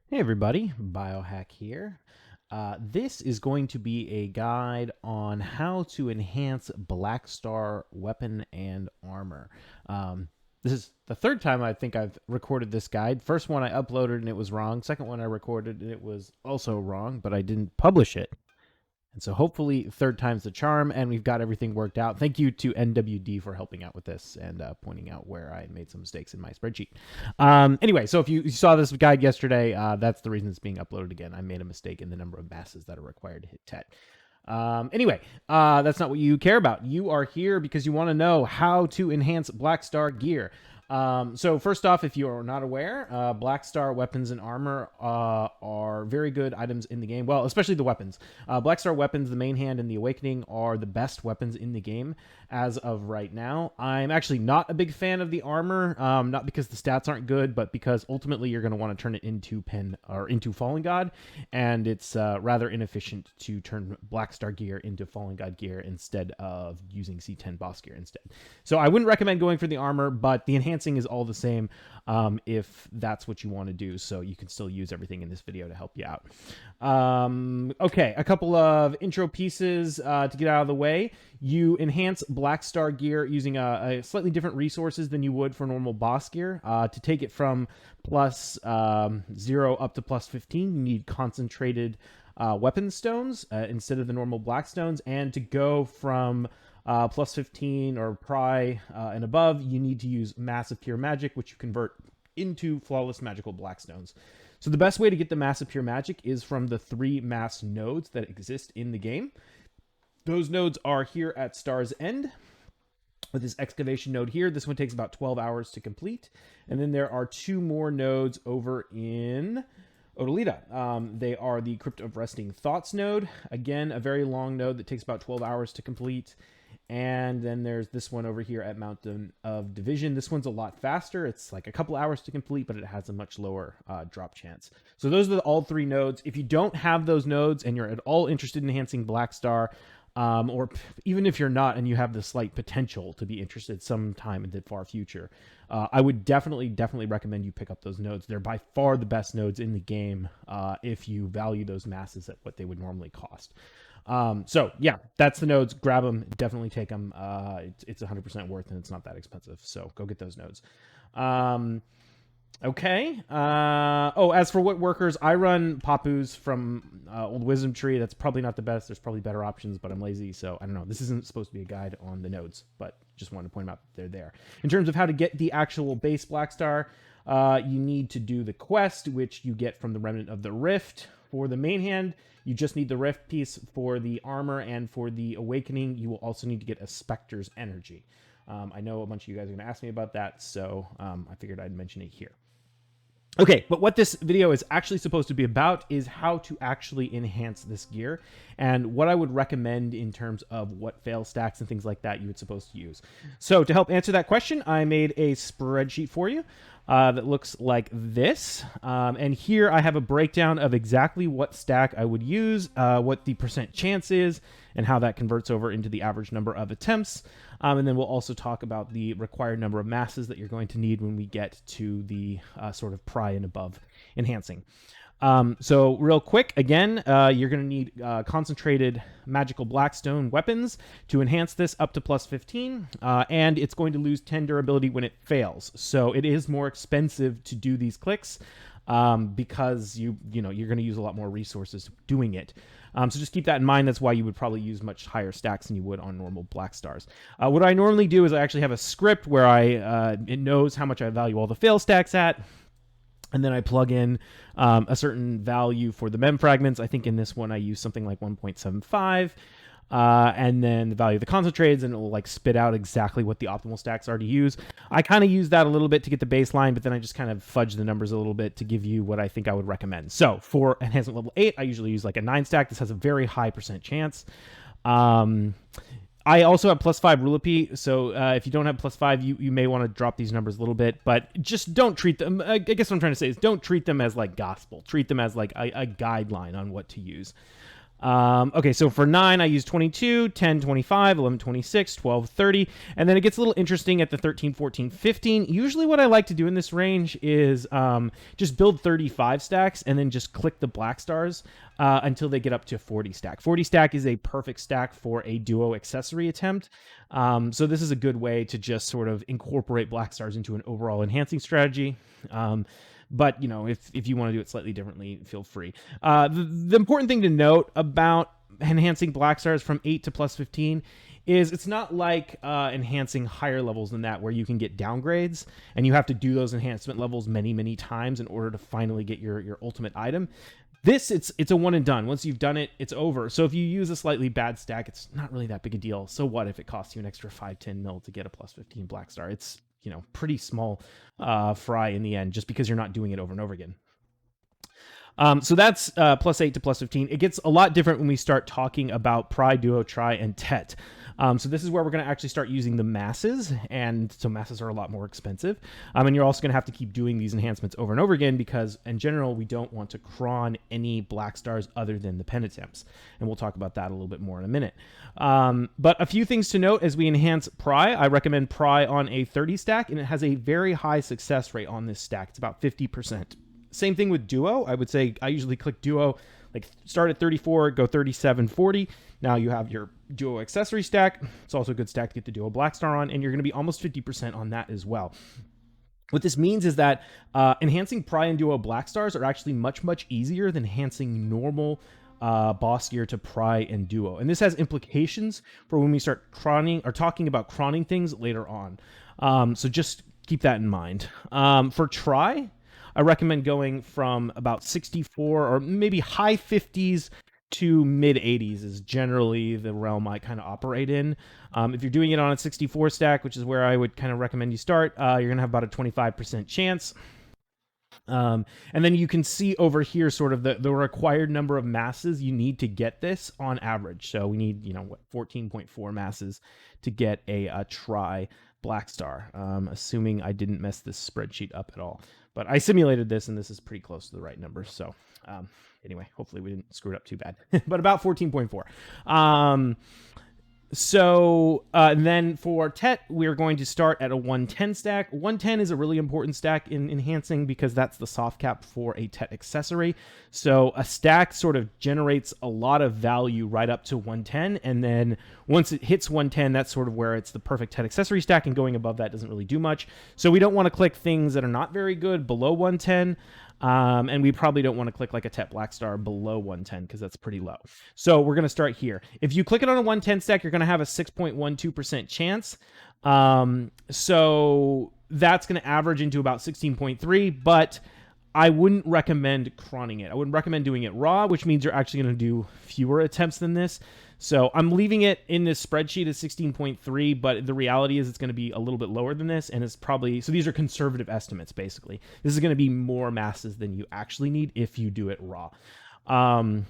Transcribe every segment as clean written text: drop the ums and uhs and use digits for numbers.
Hey everybody, Biohack here. This is going to be a guide on how to enhance Blackstar weapon and armor. This is the third time I think I've recorded this guide. First one I uploaded and it was wrong. Second one I recorded and it was also wrong, but I didn't publish it. And so hopefully third time's the charm, and we've got everything worked out. Thank you to NWD for helping out with this and pointing out where I made some mistakes in my spreadsheet. Anyway, so if you saw this guide yesterday, that's the reason it's being uploaded again. I made a mistake in the number of masses that are required to hit TET. Anyway, that's not what you care about. You are here because you want to know how to enhance Blackstar gear. So first off, if you are not aware, Blackstar weapons and armor are very good items in the game. Well, especially the weapons. Blackstar weapons, the main hand and the awakening, are the best weapons in the game as of right now. I'm actually not a big fan of the armor, not because the stats aren't good, but because ultimately you're going to want to turn it into into Fallen God, and it's rather inefficient to turn Blackstar gear into Fallen God gear instead of using C10 boss gear instead. So I wouldn't recommend going for the armor, but the enhancing is all the same if that's what you want to do. So you can still use everything in this video to help you out. Okay, a couple of intro pieces to get out of the way. You enhance Blackstar gear using a slightly different resources than you would for normal boss gear. To take it from plus 0 up to plus 15, you need concentrated weapon stones instead of the normal black stones. And to go from plus 15 or PRI and above, you need to use Massive Pure Magic, which you convert into Flawless Magical Blackstones. So the best way to get the Massive Pure Magic is from the 3 mass nodes that exist in the game. Those nodes are here at Star's End, with this excavation node here. This one takes about 12 hours to complete. And then there are 2 more nodes over in Odalita. They are the Crypt of Resting Thoughts node. Again, a very long node that takes about 12 hours to complete. And then there's this one over here at Mountain of Division. This one's a lot faster. It's like a couple hours to complete, but it has a much lower drop chance. So those are all 3 nodes. If you don't have those nodes and you're at all interested in enhancing Blackstar, or even if you're not and you have the slight potential to be interested sometime in the far future, I would definitely recommend you pick up those nodes. They're by far the best nodes in the game if you value those masses at what they would normally cost. So yeah, that's the nodes. Grab them, definitely take them. It's 100% worth, and it's not that expensive. So go get those nodes. Okay. As for what workers, I run Papu's from Old Wisdom Tree. That's probably not the best. There's probably better options, but I'm lazy, so I don't know. This isn't supposed to be a guide on the nodes, but just wanted to point out that they're there. In terms of how to get the actual base Blackstar, you need to do the quest, which you get from the Remnant of the Rift. For the main hand, you just need the Rift piece. For the armor and for the awakening, you will also need to get a Spectre's energy. I know a bunch of you guys are going to ask me about that, so I figured I'd mention it here. Okay, but what this video is actually supposed to be about is how to actually enhance this gear and what I would recommend in terms of what fail stacks and things like that you would supposed to use. So to help answer that question, I made a spreadsheet for you that looks like this. And here I have a breakdown of exactly what stack I would use, what the percent chance is, and how that converts over into the average number of attempts. And then we'll also talk about the required number of masses that you're going to need when we get to the sort of PRI and above enhancing. So real quick, again, you're going to need concentrated magical blackstone weapons to enhance this up to plus 15, and it's going to lose 10 durability when it fails. So it is more expensive to do these clicks because you're going to use a lot more resources doing it. So just keep that in mind. That's why you would probably use much higher stacks than you would on normal black stars. What I normally do is I actually have a script where it knows how much I value all the fail stacks at. And then I plug in a certain value for the mem fragments. I think in this one I use something like 1.75. And then the value of the concentrates, and it will like spit out exactly what the optimal stacks are to use. I kind of use that a little bit to get the baseline, but then I just kind of fudge the numbers a little bit to give you what I think I would recommend. So for enhancement level 8, I usually use like a 9 stack. This has a very high percent chance. I also have plus 5 Rulipy, so if you don't have plus 5, you may want to drop these numbers a little bit, but just don't treat them, I guess what I'm trying to say is don't treat them as like gospel. Treat them as like a guideline on what to use. Okay, so for 9, I use 22, 10, 25, 11, 26, 12, 30, and then it gets a little interesting at the 13, 14, 15. Usually what I like to do in this range is just build 35 stacks and then just click the black stars until they get up to 40 stack. 40 stack is a perfect stack for a duo accessory attempt. So this is a good way to just sort of incorporate black stars into an overall enhancing strategy. But, you know, if you want to do it slightly differently, feel free. The important thing to note about enhancing black stars from 8 to plus 15 is it's not like enhancing higher levels than that where you can get downgrades and you have to do those enhancement levels many, many times in order to finally get your ultimate item. This, it's a one and done. Once you've done it, it's over. So if you use a slightly bad stack, it's not really that big a deal. So what if it costs you an extra 5-10 mil to get a plus 15 black star? It's, you know, pretty small fry in the end, just because you're not doing it over and over again. So that's plus 8 to plus 15. It gets a lot different when we start talking about PRI, Duo, Tri, and TET. So this is where we're going to actually start using the masses, and so masses are a lot more expensive. And you're also going to have to keep doing these enhancements over and over again because, in general, we don't want to cron any black stars other than the pen attempts. And we'll talk about that a little bit more in a minute. But a few things to note as we enhance PRI. I recommend PRI on a 30 stack, and it has a very high success rate on this stack. It's about 50%. Same thing with Duo. I would say I usually click Duo, like start at 34, go 37, 40. Now you have your Duo accessory stack. It's also a good stack to get the Duo Blackstar on, and you're going to be almost 50% on that as well. What this means is that enhancing PRI and Duo Blackstars are actually much, much easier than enhancing normal boss gear to PRI and Duo. And this has implications for when we start cronning or talking about cronning things later on. So just keep that in mind. For Tri, I recommend going from about 64 or maybe high 50s to mid 80s is generally the realm I kind of operate in. If you're doing it on a 64 stack, which is where I would kind of recommend you start, you're going to have about a 25% chance. And then you can see over here sort of the required number of masses you need to get this on average. So we need, 14.4 masses to get a Tri Blackstar, assuming I didn't mess this spreadsheet up at all. But I simulated this, and this is pretty close to the right number. So anyway, hopefully we didn't screw it up too bad. But about 14.4. Then for TET, we're going to start at a 110 stack. 110 is a really important stack in enhancing because that's the soft cap for a TET accessory. So a stack sort of generates a lot of value right up to 110. And then once it hits 110, that's sort of where it's the perfect TET accessory stack, and going above that doesn't really do much. So we don't want to click things that are not very good below 110. And we probably don't want to click like a TET Blackstar below 110 because that's pretty low. So we're going to start here. If you click it on a 110 stack, you're going to have a 6.12% chance. So that's going to average into about 16.3, but I wouldn't recommend cronning it. I wouldn't recommend doing it raw, which means you're actually going to do fewer attempts than this. So I'm leaving it in this spreadsheet at 16.3, but the reality is it's going to be a little bit lower than this, and it's probably, so these are conservative estimates, basically. This is going to be more masses than you actually need if you do it raw. And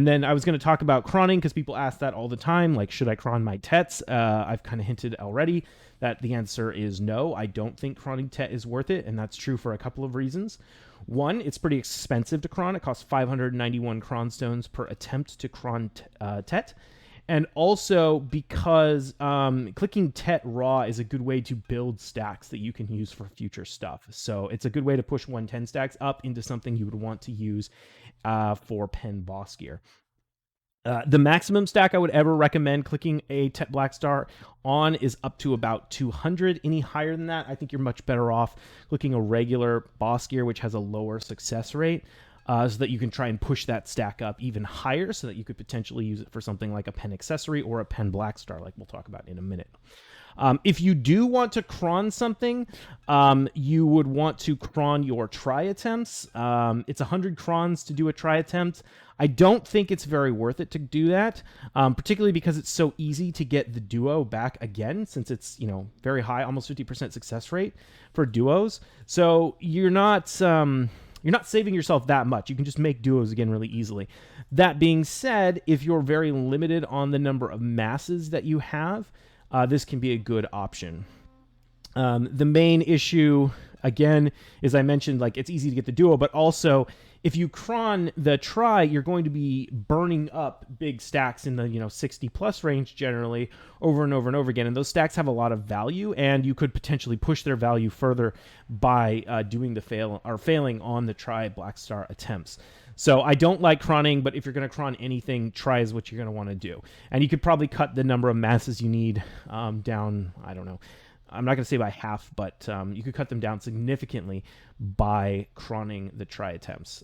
then I was going to talk about cronning because people ask that all the time, like, should I cron my TETs? I've kind of hinted already that the answer is no. I don't think cronning TET is worth it, and that's true for a couple of reasons. One, it's pretty expensive to cron. It costs 591 cron stones per attempt to cron TET. And also because clicking TET raw is a good way to build stacks that you can use for future stuff. So it's a good way to push 110 stacks up into something you would want to use for pen boss gear. The maximum stack I would ever recommend clicking a TET Blackstar on is up to about 200. Any higher than that, I think you're much better off clicking a regular boss gear, which has a lower success rate, so that you can try and push that stack up even higher so that you could potentially use it for something like a pen accessory or a pen Blackstar, like we'll talk about in a minute. If you do want to cron something, you would want to cron your Tri attempts. It's 100 crons to do a Tri attempt. I don't think it's very worth it to do that, particularly because it's so easy to get the Duo back again, since it's, very high, almost 50% success rate for Duos. So you're not saving yourself that much. You can just make Duos again really easily. That being said, if you're very limited on the number of masses that you have, this can be a good option. The main issue, again, is I mentioned, like, it's easy to get the Duo, but also if you cron the tri, you're going to be burning up big stacks in the 60 plus range generally over and over and over again, and those stacks have a lot of value, and you could potentially push their value further by doing the failing on the tri Blackstar attempts. So I don't like cronning, but if you're going to cron anything, tri is what you're going to want to do. And you could probably cut the number of masses you need down, I don't know. I'm not going to say by half, but you could cut them down significantly by cronning the tri attempts.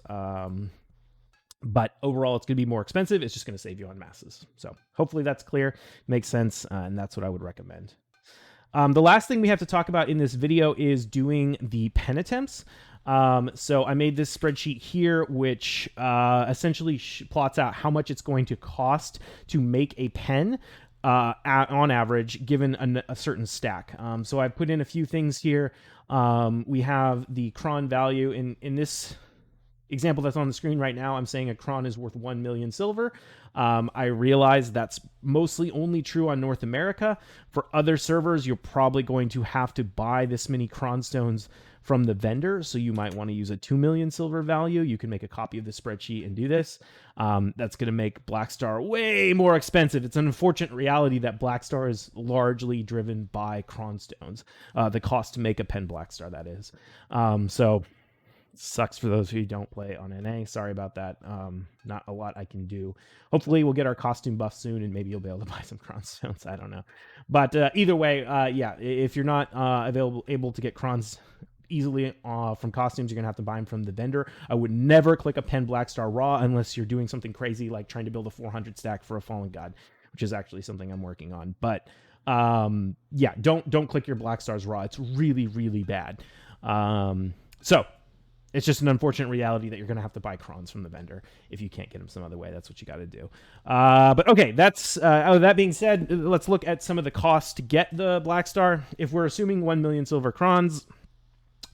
But overall, it's going to be more expensive. It's just going to save you on masses. So hopefully that's clear, makes sense, and that's what I would recommend. The last thing we have to talk about in this video is doing the pen attempts. So I made this spreadsheet here, which essentially plots out how much it's going to cost to make a pen on average, given a certain stack. So I put in a few things here. We have the cron value in this example that's on the screen right now. I'm saying a cron is worth 1 million silver. I realize that's mostly only true on North America. For other servers, you're probably going to have to buy this many cron stones from the vendor, so you might want to use a 2 million silver value. You can make a copy of the spreadsheet and do this. That's going to make Blackstar way more expensive. It's an unfortunate reality that Blackstar is largely driven by cron stones, the cost to make a pen Blackstar, that is. So sucks for those who don't play on NA. Sorry about that. Not a lot I can do. Hopefully we'll get our costume buff soon, and maybe you'll be able to buy some cron stones. I don't know. But either way, yeah, if you're not able to get crons easily from costumes, you're gonna have to buy them from the vendor. I would never click a pen Blackstar raw unless you're doing something crazy like trying to build a 400 stack for a fallen god, which is actually something I'm working on. But yeah, don't click your Blackstars raw. It's really, really bad. So it's just an unfortunate reality that you're going to have to buy crons from the vendor if you can't get them some other way. That's what you got to do. But okay, that's that being said, let's look at some of the costs to get the Blackstar. If we're assuming 1 million silver crons,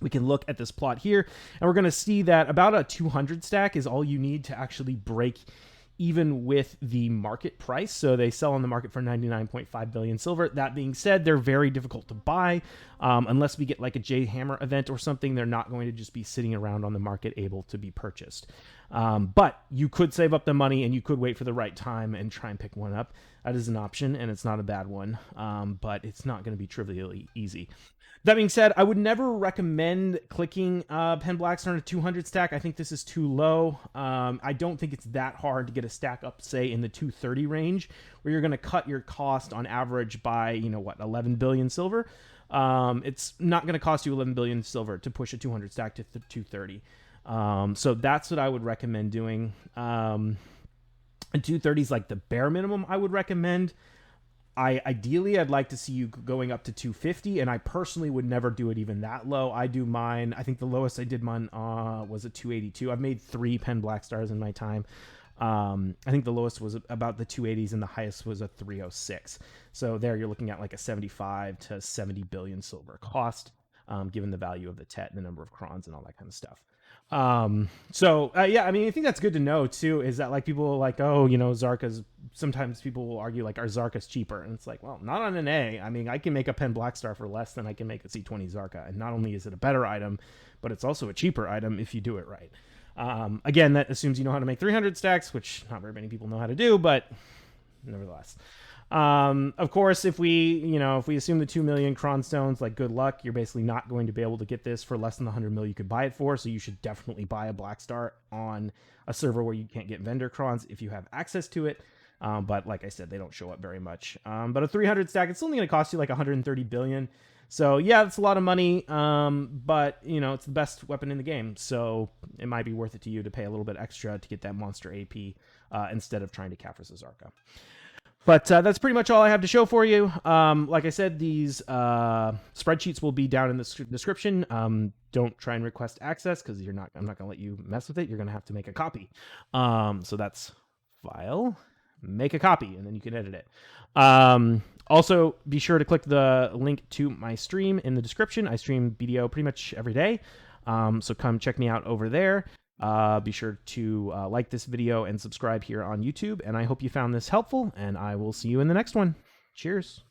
we can look at this plot here, and we're going to see that about a 200 stack is all you need to actually break even with the market price. So they sell on the market for 99.5 billion silver. That being said, they're very difficult to buy. Unless we get like a J Hammer event or something, they're not going to just be sitting around on the market able to be purchased. But you could save up the money and you could wait for the right time and try and pick one up. That is an option, and it's not a bad one, but it's not going to be trivially easy. That being said, I would never recommend clicking Pen Blackstar on a 200 stack. I think this is too low. I don't think it's that hard to get a stack up, say, in the 230 range, where you're going to cut your cost on average by, 11 billion silver. It's not going to cost you 11 billion silver to push a 200 stack to 230. So that's what I would recommend doing. And 230 is like the bare minimum I would recommend. Ideally, I'd like to see you going up to 250, and I personally would never do it even that low. I do mine. I think the lowest I did mine was a 282. I've made 3 Pen Blackstars in my time. I think the lowest was about the 280s, and the highest was a 306. So there you're looking at like a 75 to 70 billion silver cost, given the value of the TET and the number of crons and all that kind of stuff. Yeah, I mean, I think that's good to know too, is that like people are like, oh, Zarka's, sometimes people will argue like, our Zarka's cheaper, and it's like, well, not on an A. I mean, I can make a Pen Blackstar for less than I can make a C20 Zarka, and not only is it a better item, but it's also a cheaper item if you do it right. Again, that assumes you know how to make 300 stacks, which not very many people know how to do, but nevertheless. Of course, if we assume the 2 million cron stones, like, good luck, you're basically not going to be able to get this for less than the 100 mil you could buy it for. So you should definitely buy a Blackstar on a server where you can't get vendor crons if you have access to it. But like I said, they don't show up very much. But a 300 stack, it's only going to cost you like 130 billion. So yeah, that's a lot of money. But it's the best weapon in the game. So it might be worth it to you to pay a little bit extra to get that monster AP instead of trying to Caphras a Zarka. But that's pretty much all I have to show for you. Like I said, these spreadsheets will be down in the description. Don't try and request access, because I'm not going to let you mess with it. You're going to have to make a copy. So that's file, make a copy, and then you can edit it. Also, be sure to click the link to my stream in the description. I stream BDO pretty much every day. So come check me out over there. Be sure to like this video and subscribe here on YouTube, and I hope you found this helpful, and I will see you in the next one. Cheers.